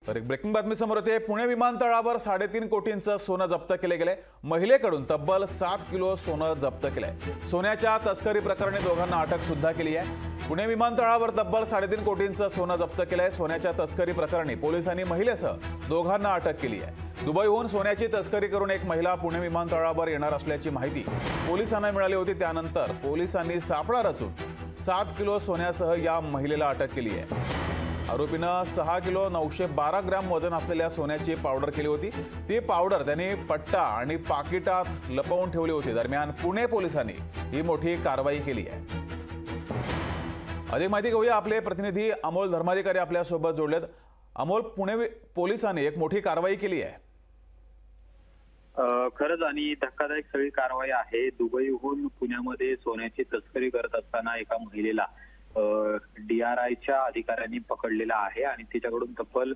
तर एक ब्रेकिंग बातमी समोर येते। पुणे विमानतळावर 3.5 कोटींचं सोनं जप्त केले गेले। महिलेकडून तब्बल 7 किलो सोनं जप्त केलंय। सोन्याच्या तस्करी प्रकरणी दोघांना अटक सुद्धा केली आहे। पुणे विमानतळावर तब्बल 3.5 कोटींचं सोनं जप्त केलंय। सोन्याच्या तस्करी प्रकरणी पोलिसांनी महिलेसह दोघांना अटक केली आहे। दुबईहून सोन्याची तस्करी करून एक महिला पुणे विमानतळावर येणार असल्याची माहिती पोलिसांना मिळाली होती। त्यानंतर पोलिसांनी सापळा रचून 7 किलो सोन्यासह या महिलेला अटक केली आहे। आरोपीनं 6 किलो 912 ग्रॅम वजन असलेल्या सोन्याची पावडर केली होती। ती पावडर त्यांनी पट्टा आणि पाकिटात लपवून ठेवली होती। दरम्यान पुणे पोलिसांनी ही मोठी कारवाई केली आहे। अधिक माहिती घेऊया, आपले प्रतिनिधी अमोल धर्माधिकारी आपल्या सोबत जोडलेत। अमोल, पुणे पोलिसांनी एक मोठी कारवाई केली आहे। खरंच आणि धक्कादायक सगळी कारवाई आहे। दुबईहून पुण्यामध्ये सोन्याची तस्करी करत असताना एका महिलेला DRIच्या अधिकाऱ्यांनी पकडलेला आहे आणि तिच्याकडून तब्बल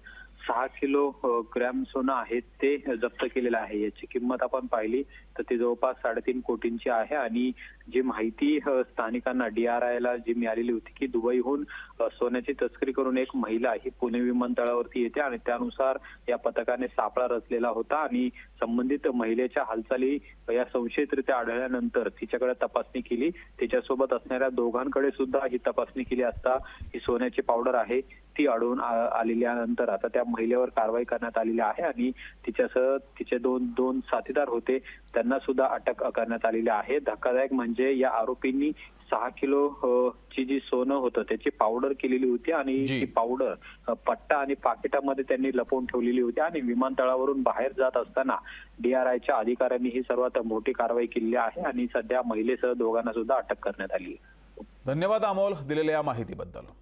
6 किलो ग्रॅम सोनं आहे ते जप्त केलेलं आहे। याची किंमत आपण पाहिली तर ती जवळपास 3.5 कोटींची आहे आणि जी माहिती स्थानिकांना DRIला जी मिळालेली होती की दुबईहून सोन्याची तस्करी करून एक महिला ही पुणे विमानतळावरती येते आणि त्यानुसार या पथकाने सापळा रचलेला होता आणि संबंधित महिलेच्या हालचाली या संशयितरित्या आढळल्यानंतर तिच्याकडे तपासणी केली। तिच्यासोबत असणाऱ्या दोघांकडे सुद्धा ही तपासणी केली असता ही सोन्याची पावडर आहे ती आढळून आलेल्यानंतर आता त्या महिलेवर कारवाई करण्यात आलेली आहे आणि तिच्यासह तिचे दोन साथीदार होते त्यांना सुद्धा अटक करण्यात आलेली आहे। धक्कादायक म्हणजे या आरोपींनी 6 किलो ची जी सोनं होतं त्याची पावडर केलेली होती आणि ती पावडर पट्टा आणि पाकिटामध्ये त्यांनी लपवून ठेवलेली होती आणि विमानतळावरून बाहेर जात असताना DRIच्या अधिकाऱ्यांनी ही सर्वात मोठी कारवाई केली आहे आणि सध्या महिलेसह दोघांना सुद्धा अटक करण्यात आली आहे। धन्यवाद अमोल दिलेल्या या माहितीबद्दल।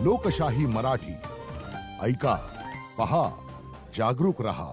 लोकशाही मराठी ऐका, पहा, जागरूक रहा।